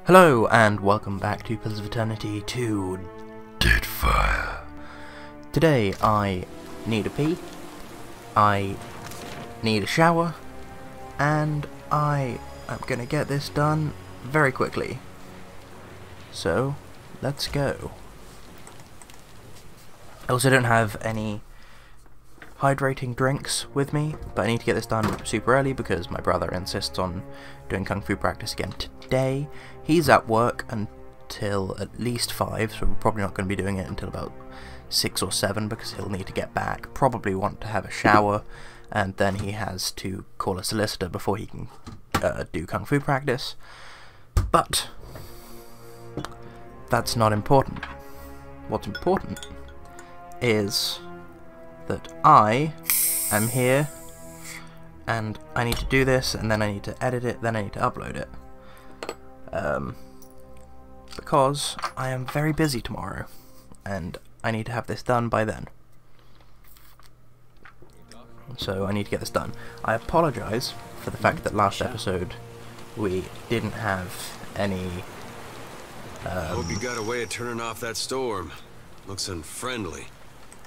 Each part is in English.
Hello and welcome back to Pillars of Eternity 2 Deadfire. Today I need a pee, I need a shower, and I am going to get this done very quickly. So, let's go. I also don't have any hydrating drinks with me, but I need to get this done super early because my brother insists on doing kung fu practice again today. He's at work until at least 5, so we're probably not going to be doing it until about 6 or 7 because he'll need to get back, probably want to have a shower, and then he has to call a solicitor before he can do kung fu practice. But that's not important. What's important is that I am here and I need to do this, and then I need to edit it, then I need to upload it. Because I am very busy tomorrow and I need to have this done by then. So I need to get this done. I apologise for the fact that last episode we didn't have any Hope you got a way of turning off that storm. Looks unfriendly.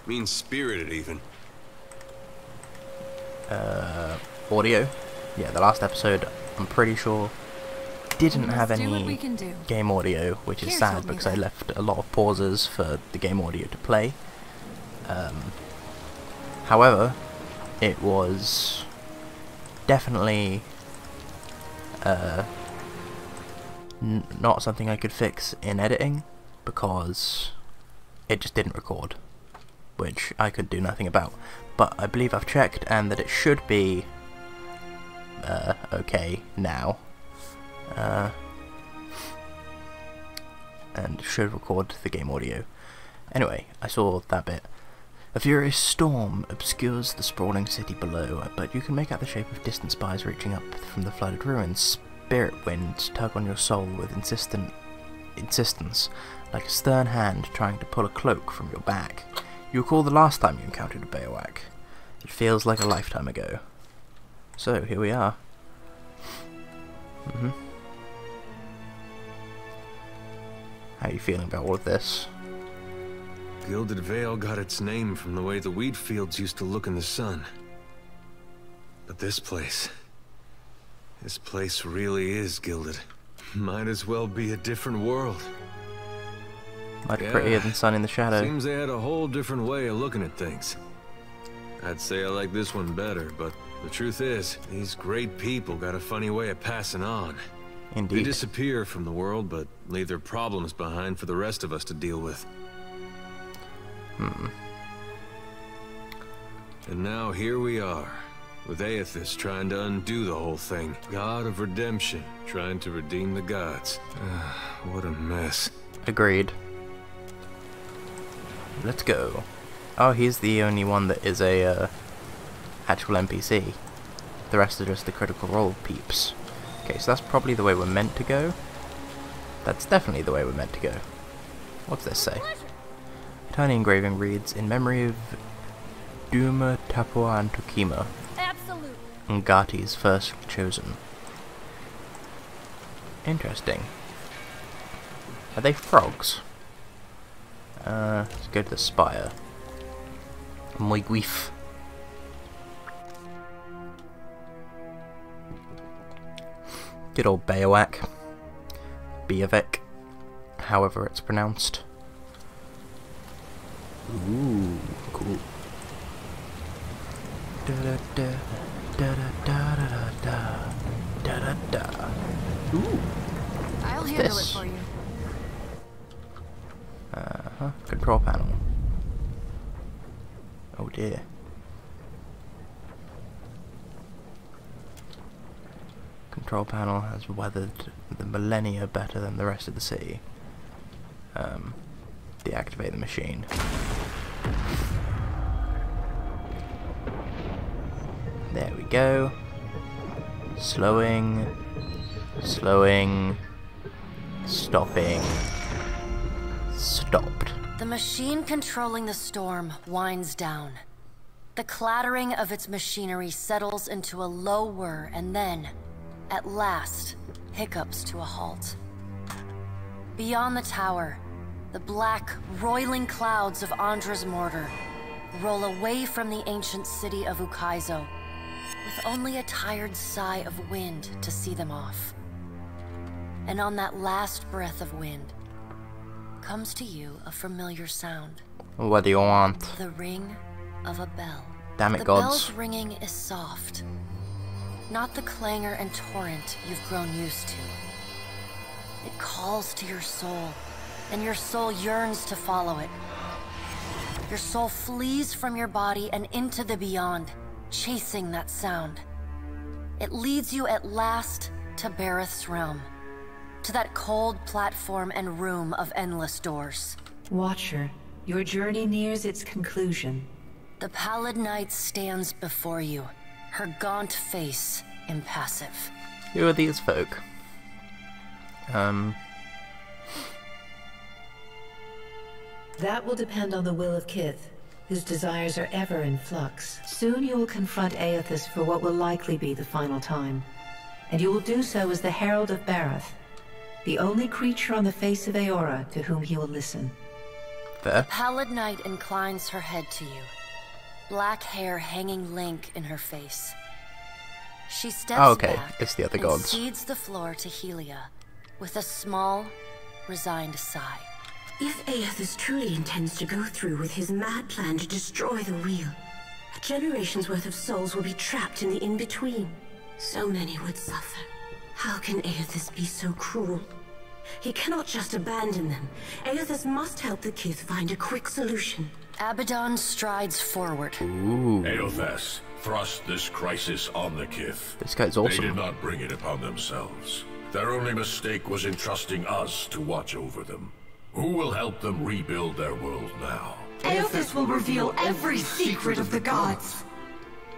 Mean-spirited, even. audio. Yeah, the last episode, I'm pretty sure, didn't have any game audio, which is sad because I left a lot of pauses for the game audio to play. However, it was definitely not something I could fix in editing because it just didn't record, which I could do nothing about. But I believe I've checked and that it should be okay now, and should record the game audio. Anyway, I saw that bit. A furious storm obscures the sprawling city below, but you can make out the shape of distant spires reaching up from the flooded ruins. Spirit winds tug on your soul with insistence, like a stern hand trying to pull a cloak from your back. You recall the last time you encountered a Baoak. It feels like a lifetime ago. So, here we are. How are you feeling about all of this? Gilded Vale got its name from the way the wheat fields used to look in the sun. But this place really is gilded. Might as well be a different world. Much prettier than Sun in the Shadow. Seems they had a whole different way of looking at things. I'd say I like this one better, but the truth is, these great people got a funny way of passing on. Indeed. They disappear from the world, but leave their problems behind for the rest of us to deal with. And now here we are, with Eothas trying to undo the whole thing. God of redemption, trying to redeem the gods. What a mess. Agreed. Let's go. Oh, he's the only one that is a actual NPC. The rest are just the critical role peeps. Okay, so that's probably the way we're meant to go. That's definitely the way we're meant to go. What's this say? A tiny engraving reads, "In memory of Duma, Tapua, and Tokima, Ngati's first chosen." Interesting. Are they frogs? Let's go to the spire. Moiguif. Good old Baoak. Biavek. However it's pronounced. Ooh, cool. Da da da da da da da da da da. Ooh. I'll handle it for you. Control panel. Oh dear. Control panel has weathered the millennia better than the rest of the city. Deactivate the machine. There we go. Slowing. Slowing. Stopping. Stopped. The machine controlling the storm winds down. The clattering of its machinery settles into a low whir and then, at last, hiccups to a halt. Beyond the tower, the black, roiling clouds of Andra's mortar roll away from the ancient city of Ukaizo, with only a tired sigh of wind to see them off. And on that last breath of wind, comes to you a familiar sound. What do you want? The ring of a bell. Damn it, the gods. bell's ringing is soft, not the clangor and torrent you've grown used to. It calls to your soul, and your soul yearns to follow it. Your soul flees from your body and into the beyond, chasing that sound. It leads you at last to Bareth's realm, to that cold platform and room of endless doors. Watcher, your journey nears its conclusion. The pallid night stands before you, her gaunt face impassive. Who are these folk? That will depend on the will of Keyleth, whose desires are ever in flux. Soon you will confront Eothas for what will likely be the final time. And you will do so as the Herald of Bareth, the only creature on the face of Eora to whom he will listen. Fair. Pallid night inclines her head to you, black hair hanging lank in her face. She steps back it's the other and gods. cedes the floor to Helia with a small, resigned sigh. If Eothas truly intends to go through with his mad plan to destroy the Wheel, a generation's worth of souls will be trapped in the in-between. So many would suffer. How can Eothas be so cruel? He cannot just abandon them. Eothas must help the Keyleth find a quick solution. Abaddon strides forward. Ooh. Eothas, thrust this crisis on the Keyleth. This guy's They awesome. did not bring it upon themselves. Their only mistake was entrusting us to watch over them. Who will help them rebuild their world now? Eothas will reveal every secret of the gods.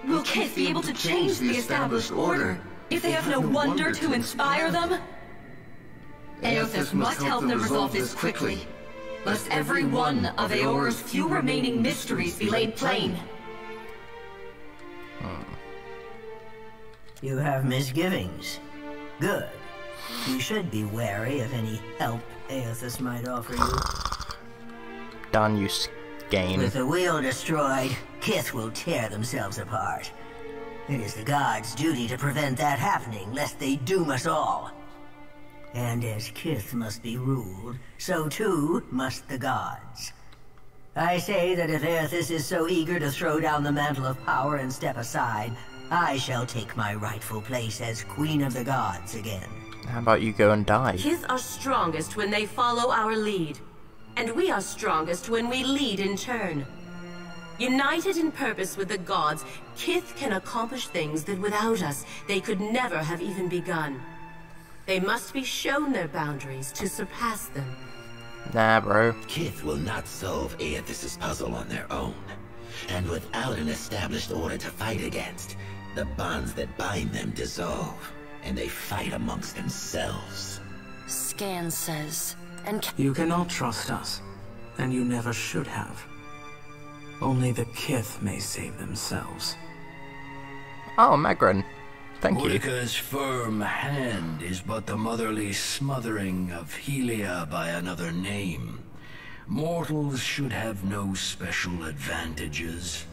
Will Keyleth be able to change the established order if they have no wonder to inspire them? Eothas must help them resolve this quickly, lest every one of Eora's few remaining mysteries be laid plain. You have misgivings. Good. You should be wary of any help Eothas might offer you. Done, you game. With the wheel destroyed, Keyleth will tear themselves apart. It is the gods' duty to prevent that happening, lest they doom us all. And as Keyleth must be ruled, so too must the gods. I say that if Eothas is so eager to throw down the mantle of power and step aside, I shall take my rightful place as Queen of the Gods again. How about you go and die? Keyleth are strongest when they follow our lead, and we are strongest when we lead in turn. United in purpose with the gods, Keyleth can accomplish things that without us, they could never have even begun. They must be shown their boundaries to surpass them. Nah, bro. Keyleth will not solve Eothas' puzzle on their own. And without an established order to fight against, the bonds that bind them dissolve, and they fight amongst themselves. Scan says, and You cannot trust us, and you never should have. Only the Keyleth may save themselves. Oh, Magrin. Thank you. Ulrika's firm hand is but the motherly smothering of Helia by another name. Mortals should have no special advantages.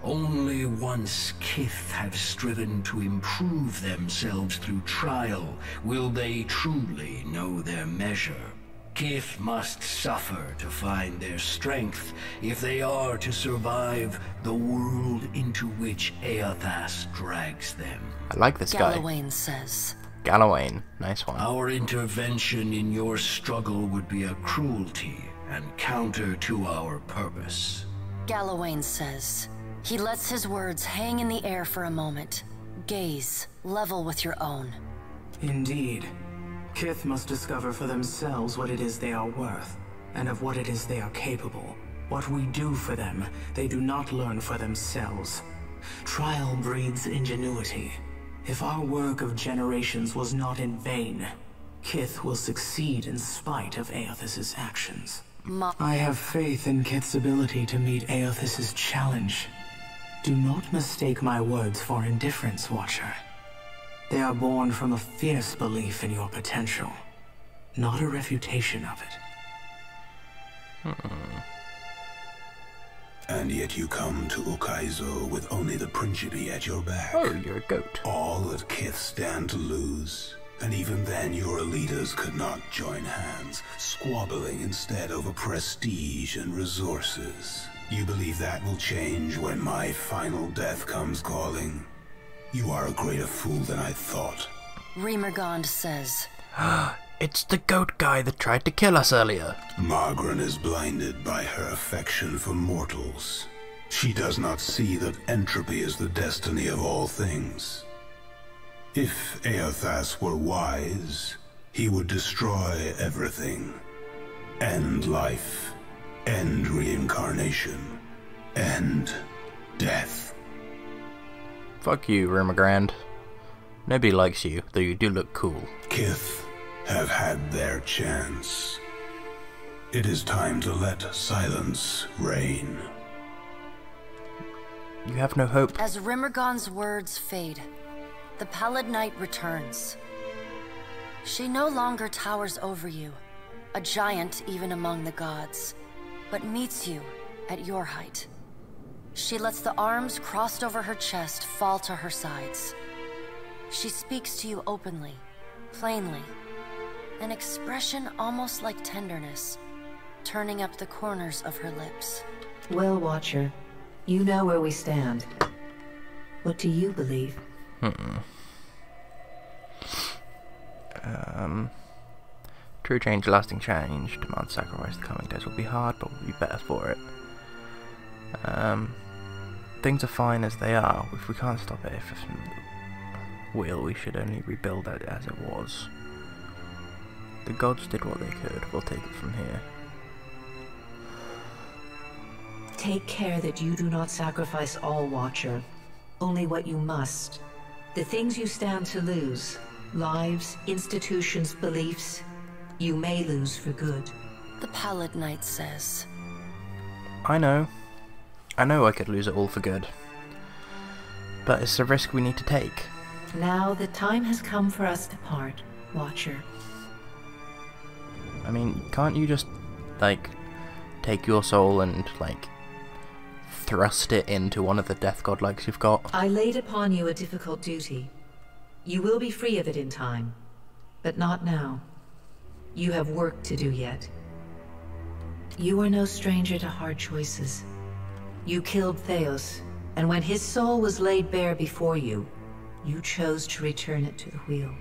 Only once Keyleth have striven to improve themselves through trial will they truly know their measure. Keyleth must suffer to find their strength if they are to survive the world into which Eothas drags them. I like this guy. Galawain says. Galawain. Nice one. Our intervention in your struggle would be a cruelty and counter to our purpose. Galawain says. He lets his words hang in the air for a moment. Gaze, level with your own. Indeed. Keyleth must discover for themselves what it is they are worth, and of what it is they are capable. What we do for them, they do not learn for themselves. Trial breeds ingenuity. If our work of generations was not in vain, Keyleth will succeed in spite of Eothas' actions. I have faith in Keyleth's ability to meet Eothas' challenge. Do not mistake my words for indifference, Watcher. They are born from a fierce belief in your potential. not a refutation of it. And yet you come to Ukaizo with only the Principe at your back. Oh, you're a goat. All that Kith stand to lose. And even then your leaders could not join hands, squabbling instead over prestige and resources. You believe that will change when my final death comes calling? You are a greater fool than I thought. Remergond says. It's the goat guy that tried to kill us earlier. Margaret is blinded by her affection for mortals. She does not see that entropy is the destiny of all things. If Eothas were wise, he would destroy everything. End life. End reincarnation. End death. Fuck you, Remergand. Nobody likes you, though you do look cool. Kith have had their chance. It is time to let silence reign. You have no hope. As Remergond's words fade, the Pallid Knight returns. She no longer towers over you, a giant even among the gods, but meets you at your height. She lets the arms crossed over her chest fall to her sides. She speaks to you openly, plainly, an expression almost like tenderness, turning up the corners of her lips. Well, Watcher, you know where we stand. What do you believe? True change, lasting change. Demand sacrifice. The coming days will be hard, but we'll be better for it. Things are fine as they are. If we can't stop it, we should only rebuild it as it was. The gods did what they could. We'll take it from here. Take care that you do not sacrifice all, Watcher. Only what you must. The things you stand to lose, lives, institutions, beliefs, you may lose for good. The Pallid Knight says. I know I could lose it all for good. But it's a risk we need to take. Now the time has come for us to part, Watcher. I mean, can't you just, like, take your soul and, like, thrust it into one of the death godlikes you've got? I laid upon you a difficult duty. You will be free of it in time, but not now. You have work to do yet. You are no stranger to hard choices. You killed Theos, and when his soul was laid bare before you, you chose to return it to the wheel.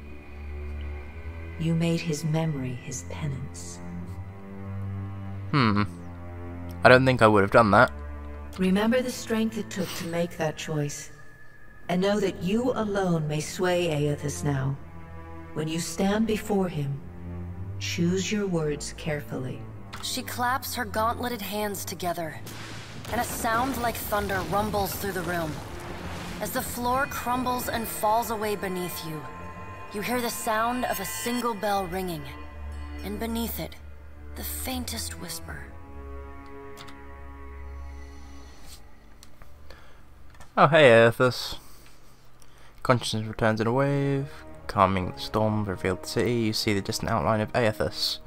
You made his memory his penance. I don't think I would have done that. Remember the strength it took to make that choice, and know that you alone may sway Eothas now. When you stand before him, choose your words carefully. She claps her gauntleted hands together, and a sound like thunder rumbles through the room. As the floor crumbles and falls away beneath you, you hear the sound of a single bell ringing, and beneath it, the faintest whisper. Oh, hey, Eothas. Consciousness returns in a wave. Calming the storm revealed the city. You see the distant outline of Eothas.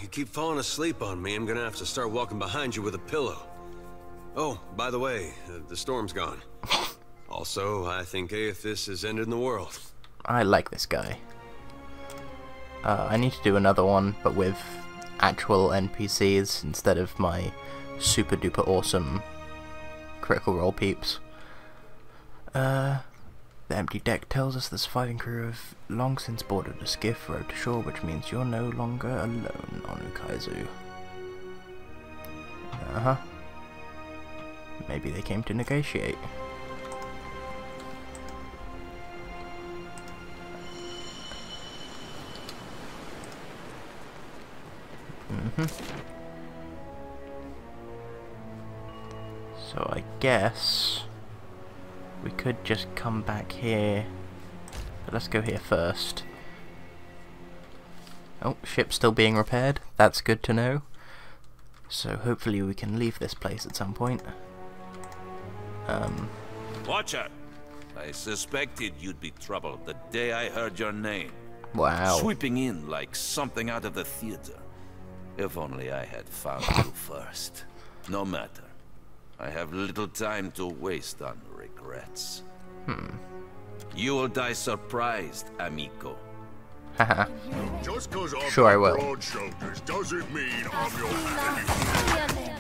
You keep falling asleep on me. I'm gonna have to start walking behind you with a pillow. Oh, by the way, the storm's gone. Also, I think Eothas has ended the world. I like this guy. I need to do another one, but with actual NPCs instead of my super duper awesome Critical Role peeps. The empty deck tells us the surviving crew have long since boarded a skiff rowed to shore, which means you're no longer alone on Ukaizo. Maybe they came to negotiate. So I guess we could just come back here, but let's go here first. Oh, ship's still being repaired. That's good to know. So hopefully we can leave this place at some point. Watcher! I suspected you'd be trouble the day I heard your name. Wow. Sweeping in like something out of the theater. If only I had found you first. No matter. I have little time to waste on regrets. You will die surprised, amigo. Haha. Just cause I've Sure I got will. broad shoulders doesn't mean I'm your enemy.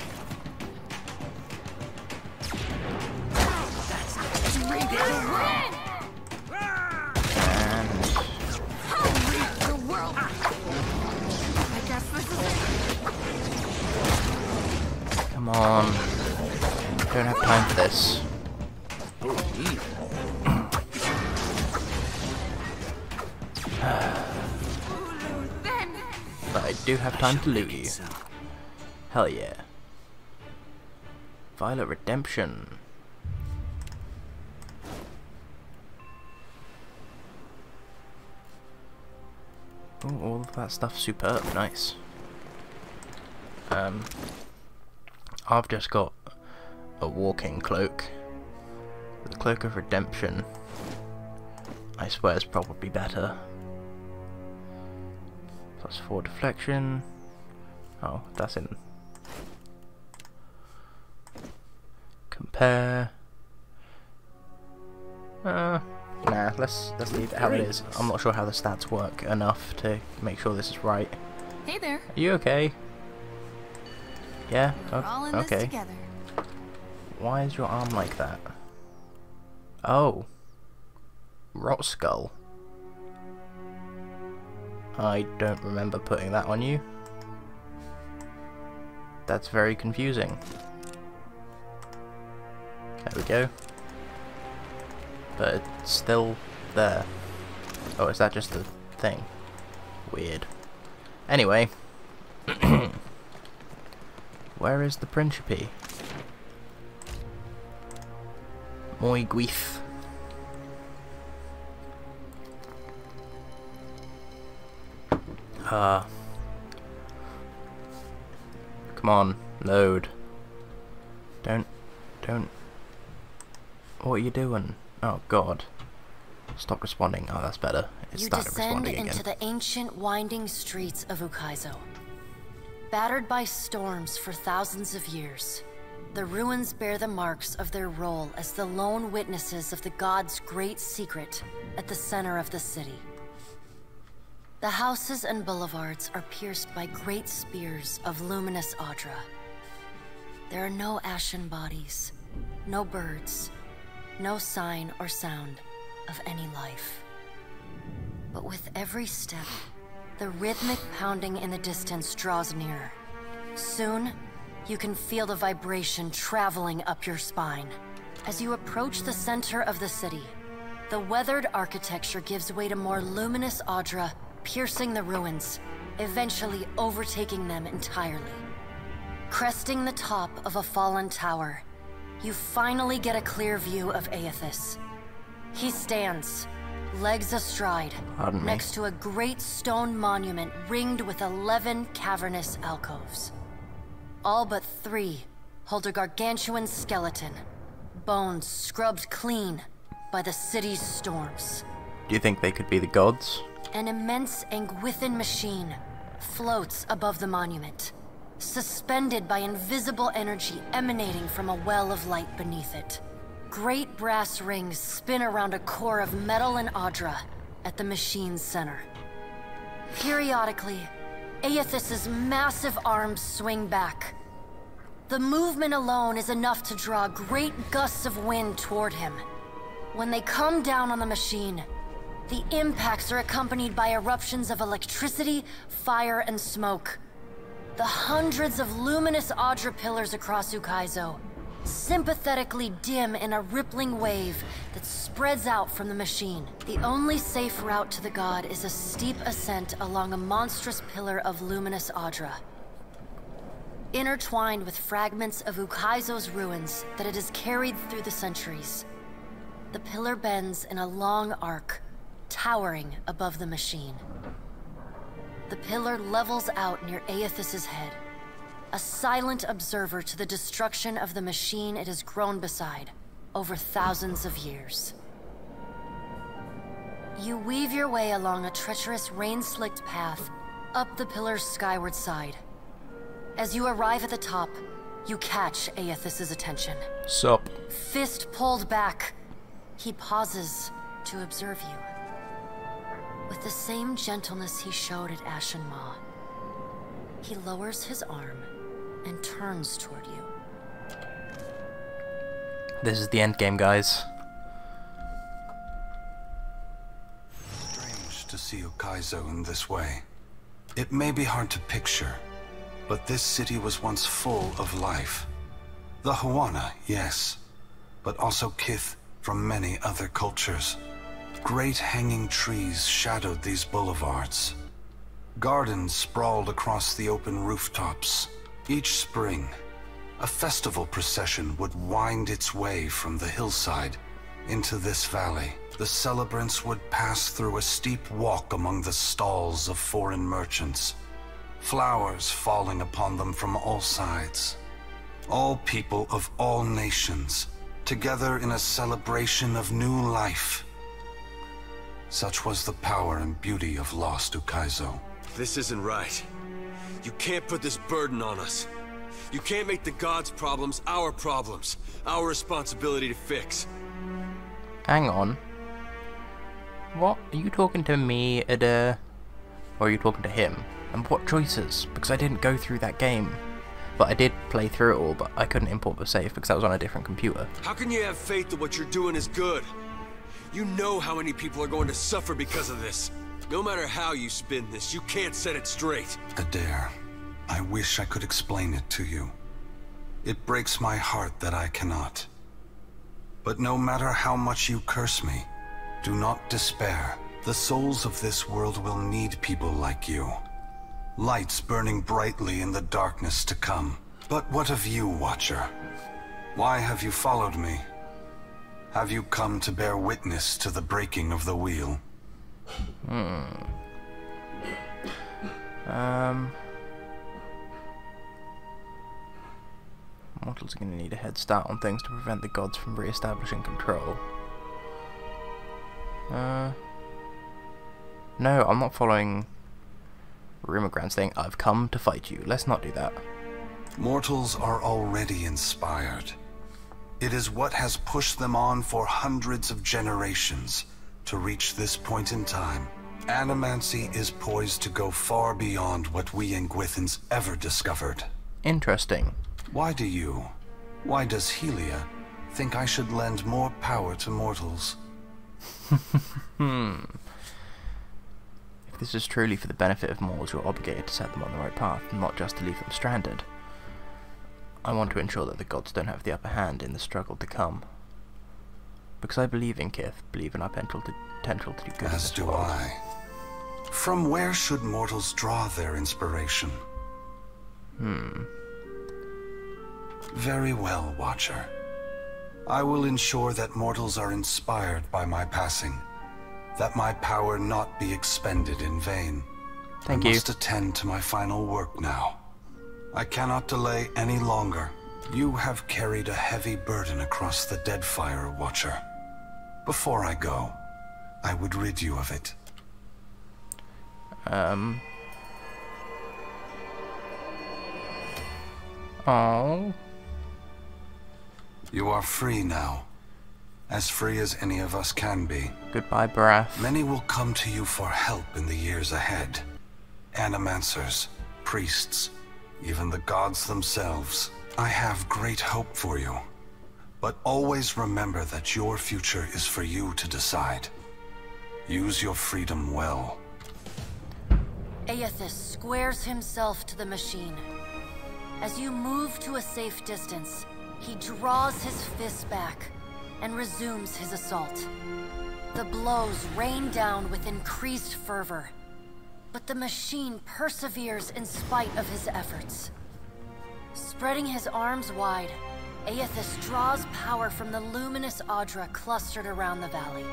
Come on. Don't have time for this. But I do have time to loot you. Hell yeah. Violet Redemption. Oh, all of that stuff superb, nice. I've just got a walking cloak. The Cloak of Redemption, I swear, is probably better. +4 deflection. Oh, that's in. Compare. Nah, let's leave it how it is. I'm not sure how the stats work enough to make sure this is right. Hey there. Are you okay? Yeah? We're all in this Okay. together. Why is your arm like that? Oh. Rot skull. I don't remember putting that on you. That's very confusing. There we go. But it's still there. Oh, is that just a thing? Weird. Anyway. Where is the Principe? Muy guif. Come on, load. Don't. What are you doing? Oh god. Stop responding. Oh, that's better. It You started descend responding into again. the ancient winding streets of Ukaizo. Battered by storms for thousands of years, the ruins bear the marks of their role as the lone witnesses of the god's great secret at the center of the city. The houses and boulevards are pierced by great spears of luminous Audra. There are no ashen bodies, no birds, no sign or sound of any life. But with every step, the rhythmic pounding in the distance draws nearer. Soon, you can feel the vibration traveling up your spine. As you approach the center of the city, the weathered architecture gives way to more luminous Audra, piercing the ruins, eventually overtaking them entirely. Cresting the top of a fallen tower, you finally get a clear view of Eothas. He stands, legs astride, Pardon me. next to a great stone monument ringed with 11 cavernous alcoves. All but 3 hold a gargantuan skeleton, bones scrubbed clean by the city's storms. Do you think they could be the gods? An immense Angwithan machine floats above the monument, suspended by invisible energy emanating from a well of light beneath it. Great brass rings spin around a core of metal and Audra at the machine's center. Periodically, Eothas's massive arms swing back. The movement alone is enough to draw great gusts of wind toward him. When they come down on the machine, the impacts are accompanied by eruptions of electricity, fire, and smoke. The hundreds of luminous Audra pillars across Ukaizo sympathetically dim in a rippling wave that spreads out from the machine. The only safe route to the god is a steep ascent along a monstrous pillar of luminous Audra. Intertwined with fragments of Ukaizo's ruins that it has carried through the centuries, the pillar bends in a long arc, towering above the machine. The pillar levels out near Eothas's head, a silent observer to the destruction of the machine it has grown beside over thousands of years. You weave your way along a treacherous, rain-slicked path, up the pillar's skyward side. As you arrive at the top, you catch Eothas' attention. Sup? Fist pulled back, he pauses to observe you. With the same gentleness he showed at Ashen Maw, he lowers his arm and turns toward you. This is the end game, guys. Strange to see Ukaizo in this way. It may be hard to picture, but this city was once full of life. The Huana, yes, but also Kith from many other cultures. Great hanging trees shadowed these boulevards. Gardens sprawled across the open rooftops. Each spring, a festival procession would wind its way from the hillside into this valley. The celebrants would pass through a steep walk among the stalls of foreign merchants, flowers falling upon them from all sides. All people of all nations, together in a celebration of new life. Such was the power and beauty of lost Ukaizo. This isn't right. You can't put this burden on us. You can't make the gods' problems our responsibility to fix. Hang on. What? Are you talking to me, Edèr? Or are you talking to him? And what choices? Because I didn't go through that game. But I did play through it all, but I couldn't import the save because that was on a different computer. How can you have faith that what you're doing is good? You know how many people are going to suffer because of this. No matter how you spin this, you can't set it straight. Edèr, I wish I could explain it to you. It breaks my heart that I cannot. But no matter how much you curse me, do not despair. The souls of this world will need people like you. Lights burning brightly in the darkness to come. But what of you, Watcher? Why have you followed me? Have you come to bear witness to the breaking of the wheel? Mortals are going to need a head start on things to prevent the gods from re-establishing control. No, I'm not following Rumorgrand's thing. I've come to fight you. Let's not do that. Mortals are already inspired. It is what has pushed them on for hundreds of generations to reach this point in time. Animancy is poised to go far beyond what we Ingwithans ever discovered. Interesting. Why does Helia think I should lend more power to mortals? If this is truly for the benefit of mortals, you're obligated to set them on the right path, not just to leave them stranded. I want to ensure that the gods don't have the upper hand in the struggle to come. Because I believe in Kith, believe in our potential to do good in this world. As do I. From where should mortals draw their inspiration? Very well, Watcher. I will ensure that mortals are inspired by my passing. That my power not be expended in vain. Thank you. I must attend to my final work now. I cannot delay any longer. You have carried a heavy burden across the Deadfire, Watcher. Before I go, I would rid you of it. Oh. You are free now. As free as any of us can be. Goodbye, Brath. Many will come to you for help in the years ahead. Animancers, priests, even the gods themselves. I have great hope for you. But always remember that your future is for you to decide. Use your freedom well. Eothas squares himself to the machine. As you move to a safe distance, he draws his fist back and resumes his assault. The blows rain down with increased fervor, but the machine perseveres in spite of his efforts. Spreading his arms wide, Eothas draws power from the luminous Audra clustered around the valley.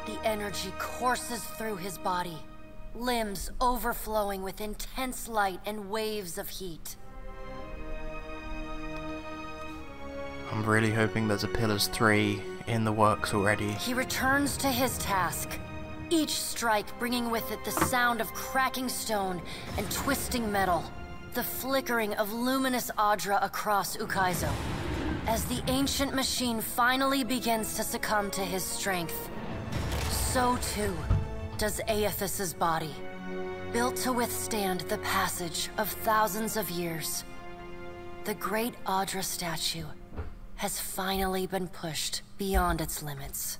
The energy courses through his body, limbs overflowing with intense light and waves of heat. I'm really hoping there's a Pillars 3 in the works already. He returns to his task, each strike bringing with it the sound of cracking stone and twisting metal, the flickering of luminous Audra across Ukaizo. As the ancient machine finally begins to succumb to his strength, so too does Eothas's body, built to withstand the passage of thousands of years. The great Audra statue has finally been pushed beyond its limits.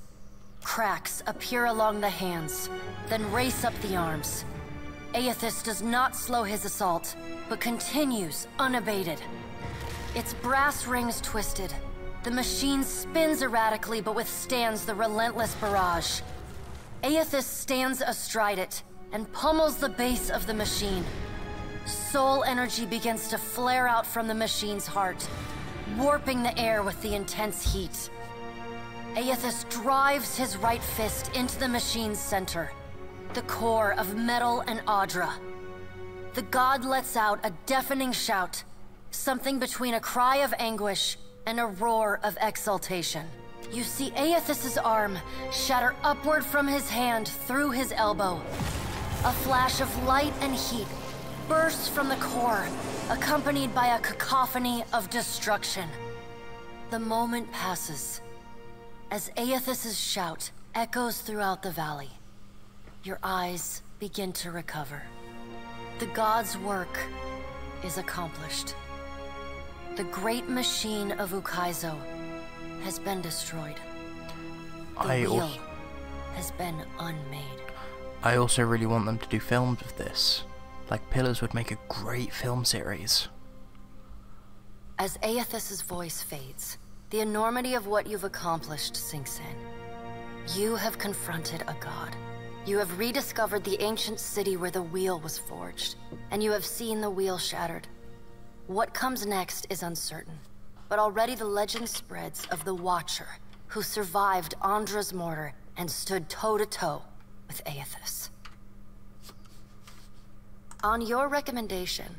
Cracks appear along the hands, then race up the arms. Eothas does not slow his assault, but continues unabated. Its brass rings twisted, the machine spins erratically but withstands the relentless barrage. Eothas stands astride it and pummels the base of the machine. Soul energy begins to flare out from the machine's heart, warping the air with the intense heat. Eothas drives his right fist into the machine's center, the core of metal and Audra. The god lets out a deafening shout, something between a cry of anguish and a roar of exultation. You see Eothas's arm shatter upward from his hand through his elbow. A flash of light and heat bursts from the core, accompanied by a cacophony of destruction. The moment passes as Eothas's shout echoes throughout the valley. Your eyes begin to recover. The god's work is accomplished. The great machine of Ukaizo has been destroyed. The wheel has been unmade. I also really want them to do films of this. Like Pillars would make a great film series. As Eothas's voice fades, the enormity of what you've accomplished sinks in. You have confronted a god. You have rediscovered the ancient city where the wheel was forged, and you have seen the wheel shattered. What comes next is uncertain, but already the legend spreads of the Watcher, who survived Andra's mortar and stood toe-to-toe with Eothas. On your recommendation,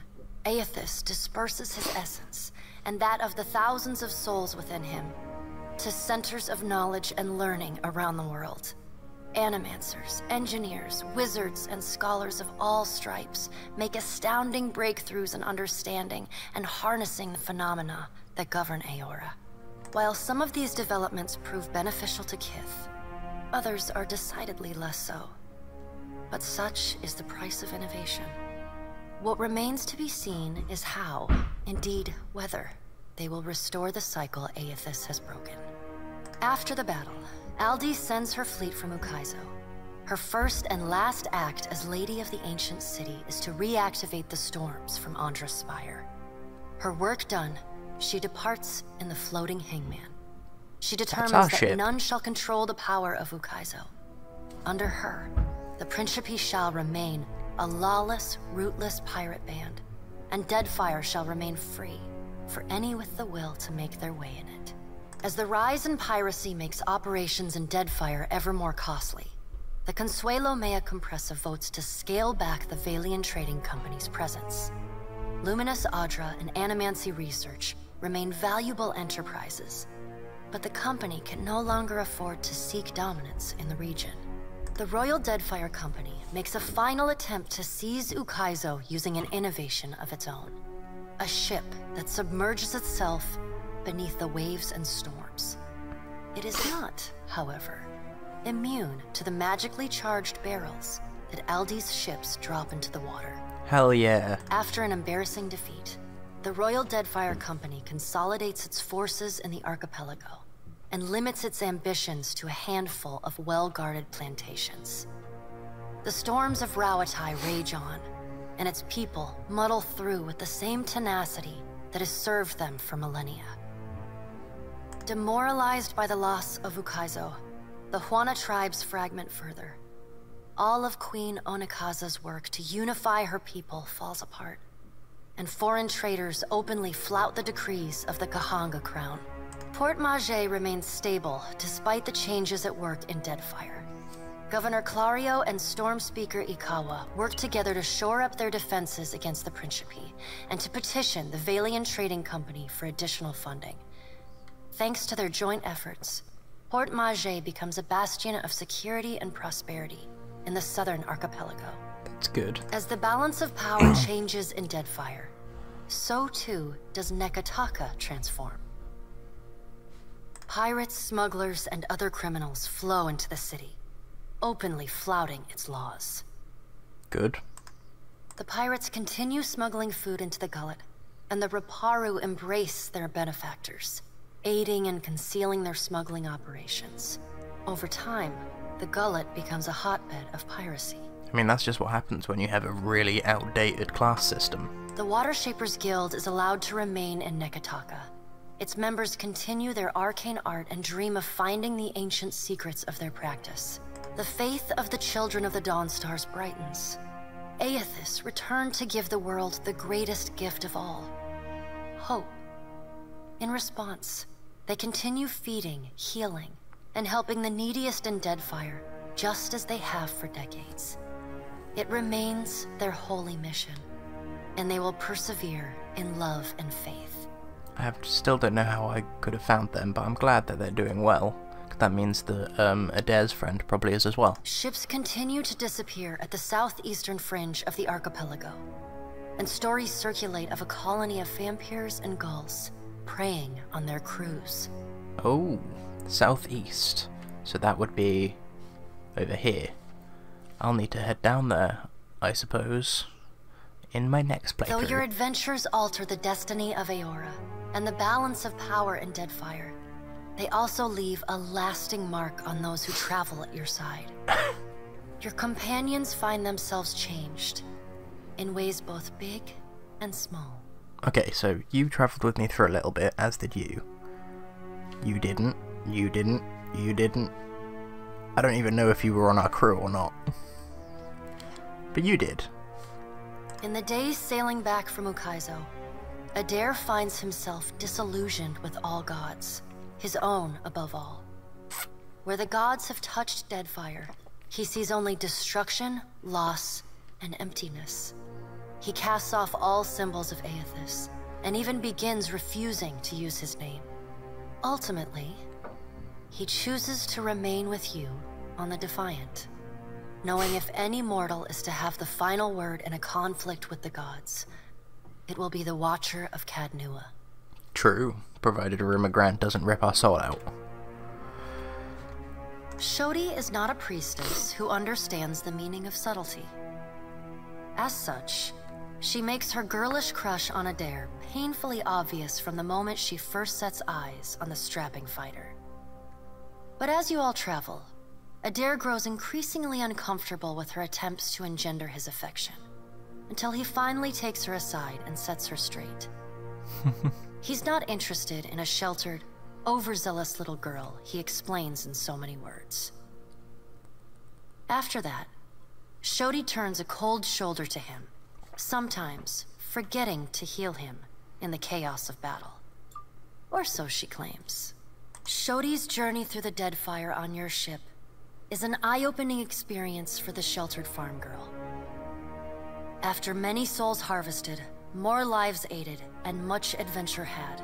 Eothas disperses his essence, and that of the thousands of souls within him, to centers of knowledge and learning around the world. Animancers, engineers, wizards, and scholars of all stripes make astounding breakthroughs in understanding and harnessing the phenomena that govern Eora. While some of these developments prove beneficial to Keyleth, others are decidedly less so. But such is the price of innovation. What remains to be seen is how, indeed whether, they will restore the cycle Eothas has broken. After the battle, Aldi sends her fleet from Ukaizo. Her first and last act as Lady of the Ancient City is to reactivate the storms from Andra's spire. Her work done, she departs in the floating hangman. She determines that none shall control the power of Ukaizo. Under her, the Principe shall remain a lawless, rootless pirate band, and Deadfire shall remain free for any with the will to make their way in it. As the rise in piracy makes operations in Deadfire ever more costly, the Consuelo Mea Compressa votes to scale back the Valian Trading Company's presence. Luminous Audra and Animancy Research remain valuable enterprises, but the company can no longer afford to seek dominance in the region. The Royal Deadfire Company makes a final attempt to seize Ukaizo using an innovation of its own. A ship that submerges itself beneath the waves and storms. It is not, however, immune to the magically charged barrels that Aldi's ships drop into the water. Hell yeah. After an embarrassing defeat, the Royal Deadfire Company consolidates its forces in the archipelago and limits its ambitions to a handful of well-guarded plantations. The storms of Rauatai rage on, and its people muddle through with the same tenacity that has served them for millennia. Demoralized by the loss of Ukaizo, the Huana tribes fragment further. All of Queen Onikaza's work to unify her people falls apart, and foreign traders openly flout the decrees of the Kahanga crown. Port Mage remains stable despite the changes at work in Deadfire. Governor Clario and Storm Speaker Ikawa work together to shore up their defenses against the Principe, and to petition the Valian Trading Company for additional funding. Thanks to their joint efforts, Port Mage becomes a bastion of security and prosperity, in the southern archipelago. That's good. As the balance of power changes in Deadfire, so too does Neketaka transform. Pirates, smugglers, and other criminals flow into the city, openly flouting its laws. Good. The pirates continue smuggling food into the gullet, and the Raparu embrace their benefactors, aiding and concealing their smuggling operations. Over time, the gullet becomes a hotbed of piracy. I mean, that's just what happens when you have a really outdated class system. The Watershapers Guild is allowed to remain in Neketaka. Its members continue their arcane art and dream of finding the ancient secrets of their practice. The faith of the Children of the Dawnstars brightens. Eothas returned to give the world the greatest gift of all: hope. In response, they continue feeding, healing, and helping the neediest in Deadfire, just as they have for decades. It remains their holy mission, and they will persevere in love and faith. Still don't know how I could have found them, but I'm glad that they're doing well. That means that Edèr's friend probably is as well. Ships continue to disappear at the southeastern fringe of the archipelago, and stories circulate of a colony of vampires and gulls preying on their crews. Oh, southeast. So that would be over here. I'll need to head down there, I suppose, in my next playthrough. Though your adventures alter the destiny of Eora and the balance of power in Deadfire, they also leave a lasting mark on those who travel at your side. Your companions find themselves changed, in ways both big and small. Okay, so you travelled with me for a little bit, as did you. You didn't. I don't even know if you were on our crew or not. But you did. In the days sailing back from Ukaizo, Edèr finds himself disillusioned with all gods, his own above all. Where the gods have touched Deadfire, he sees only destruction, loss, and emptiness. He casts off all symbols of Eothas, and even begins refusing to use his name. Ultimately, he chooses to remain with you on the Defiant, knowing if any mortal is to have the final word in a conflict with the gods, it will be the Watcher of Caed Nua. True, provided Arima Grant doesn't rip our soul out. Shodi is not a priestess who understands the meaning of subtlety. As such, she makes her girlish crush on Edèr painfully obvious from the moment she first sets eyes on the strapping fighter. But as you all travel, Edèr grows increasingly uncomfortable with her attempts to engender his affection, until he finally takes her aside and sets her straight. He's not interested in a sheltered, overzealous little girl, he explains in so many words. After that, Shodi turns a cold shoulder to him, sometimes forgetting to heal him in the chaos of battle. Or so she claims. Shodi's journey through the Deadfire on your ship is an eye-opening experience for the sheltered farm girl. After many souls harvested, more lives aided, and much adventure had,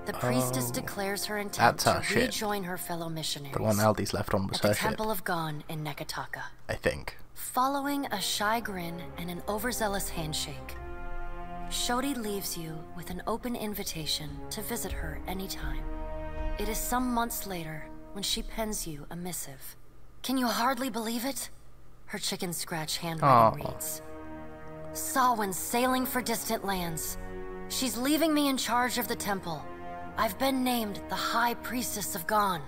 the priestess declares her intent to rejoin her fellow missionaries. The one Aldi's left on was her at the ship. Temple of Gon in Neketaka. I think. Following a shy grin and an overzealous handshake, Shodi leaves you with an open invitation to visit her anytime. It is some months later when she pens you a missive. Can you hardly believe it? Her chicken scratch handwriting reads. Saw when sailing for distant lands. She's leaving me in charge of the temple. I've been named the High Priestess of Gon.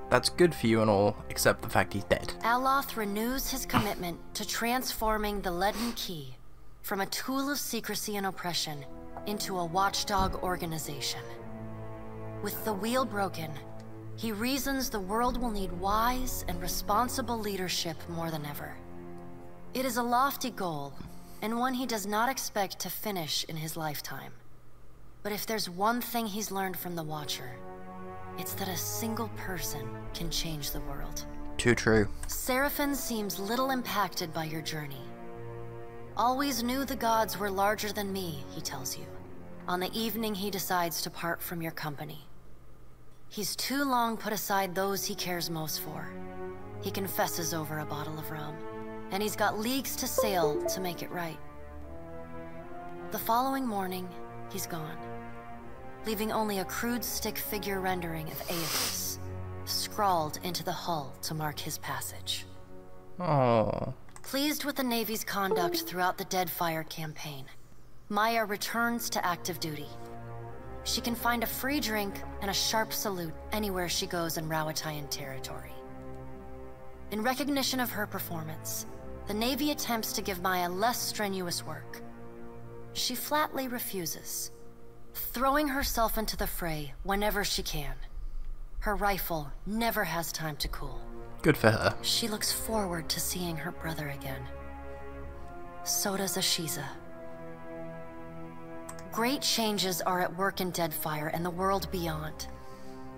That's good for you and all, except the fact he's dead. Aloth renews his commitment to transforming the Leaden Key from a tool of secrecy and oppression into a watchdog organization. With the wheel broken, he reasons the world will need wise and responsible leadership more than ever. It is a lofty goal, and one he does not expect to finish in his lifetime. But if there's one thing he's learned from the Watcher, it's that a single person can change the world. Too true. Seraphon seems little impacted by your journey. Always knew the gods were larger than me, he tells you, on the evening he decides to part from your company. He's too long put aside those he cares most for. He confesses over a bottle of rum, and he's got leagues to sail to make it right. The following morning, he's gone, leaving only a crude stick figure rendering of Eothas, scrawled into the hull to mark his passage. Oh. Pleased with the Navy's conduct throughout the Deadfire campaign, Maya returns to active duty. She can find a free drink and a sharp salute anywhere she goes in Rawatayan territory. In recognition of her performance, the Navy attempts to give Maya less strenuous work. She flatly refuses, throwing herself into the fray whenever she can. Her rifle never has time to cool. Good for her. She looks forward to seeing her brother again. So does Ashiza. Great changes are at work in Deadfire and the world beyond,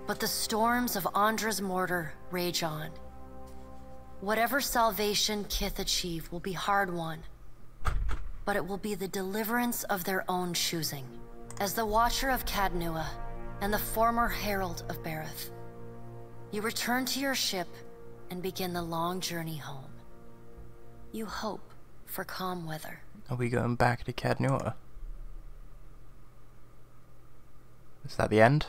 but the storms of Andra's mortar rage on. Whatever salvation Kith achieve will be hard-won, but it will be the deliverance of their own choosing. As the Watcher of Caed Nua and the former Herald of Bareth, you return to your ship and begin the long journey home. You hope for calm weather. Are we going back to Caed Nua? Is that the end?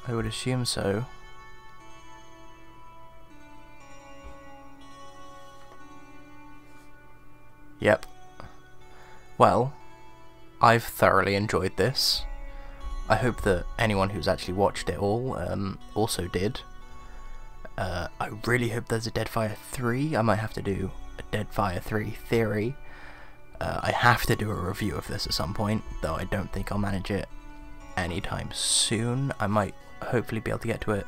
I would assume so. Yep. Well, I've thoroughly enjoyed this. I hope that anyone who's actually watched it all also did. I really hope there's a Deadfire 3. I might have to do a Deadfire 3 theory. I have to do a review of this at some point, though I don't think I'll manage it anytime soon. I might hopefully be able to get to it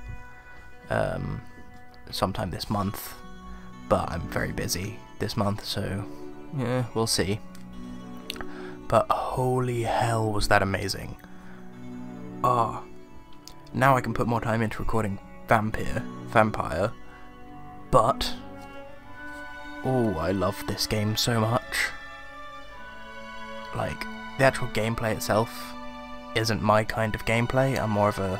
sometime this month, but I'm very busy this month, so yeah, we'll see. But holy hell, was that amazing. Ah, now I can put more time into recording Vampire, but oh, I love this game so much. Like, the actual gameplay itself isn't my kind of gameplay. I'm more of a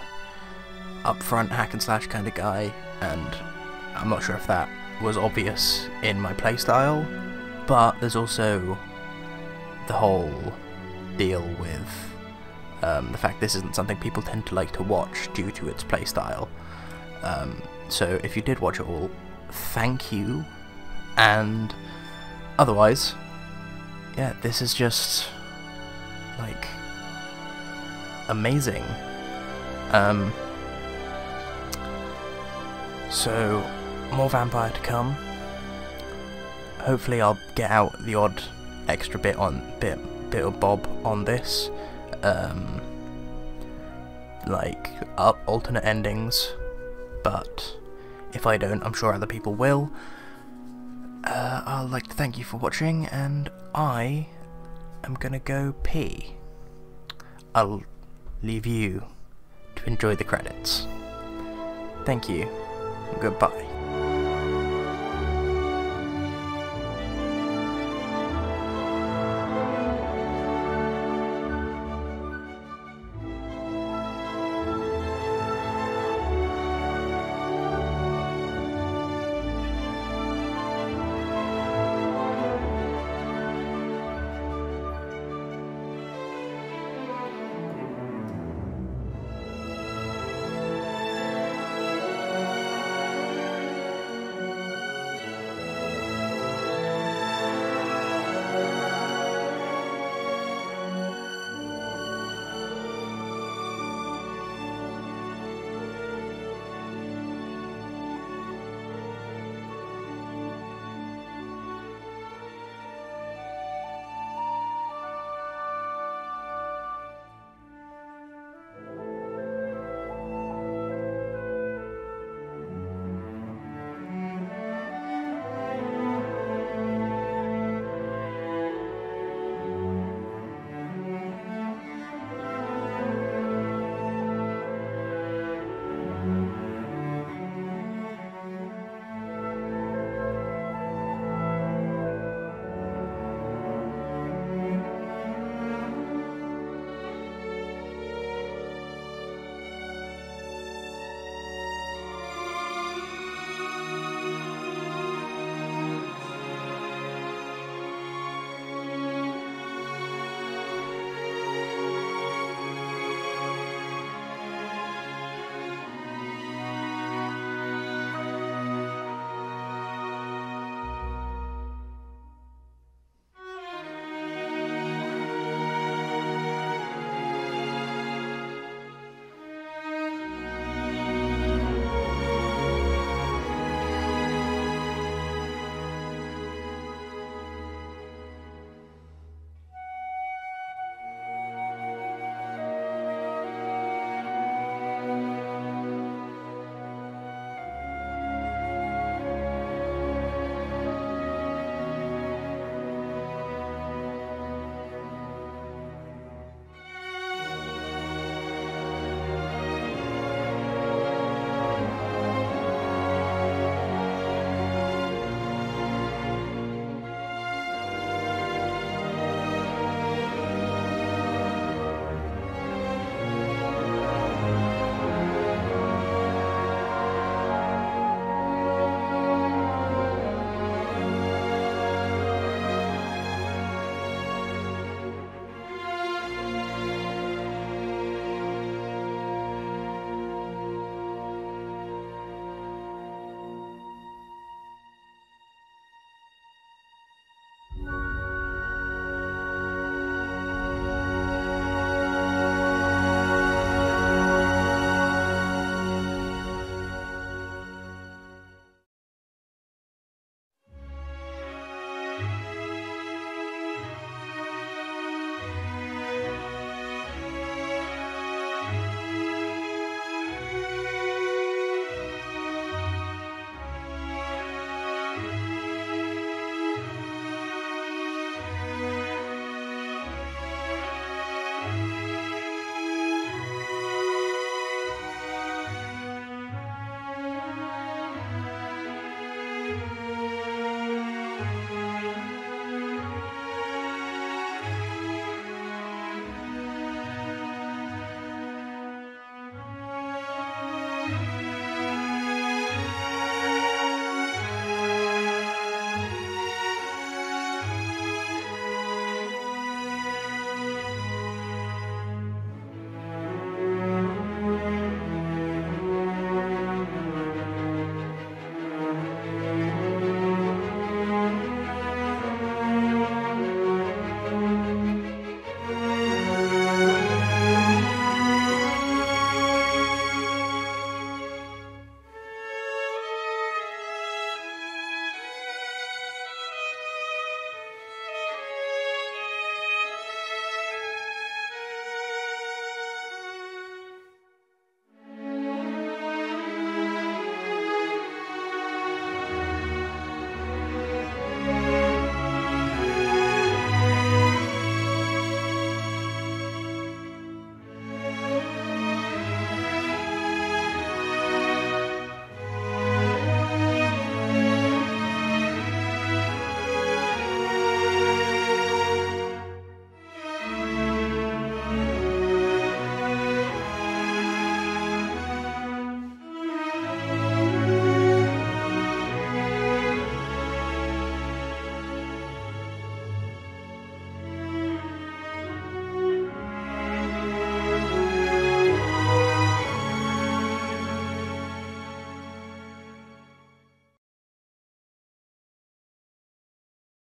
upfront hack and slash kind of guy, and I'm not sure if that was obvious in my playstyle, but there's also the whole deal with the fact this isn't something people tend to like to watch due to its playstyle. So if you did watch it all, thank you, and otherwise, yeah, this is just like amazing. So more Vampire to come. Hopefully I'll get out the odd extra bit of bob on this, like alternate endings, but if I don't, I'm sure other people will. I'd like to thank you for watching, and I am gonna go pee. I'll leave you to enjoy the credits. Thank you. Goodbye.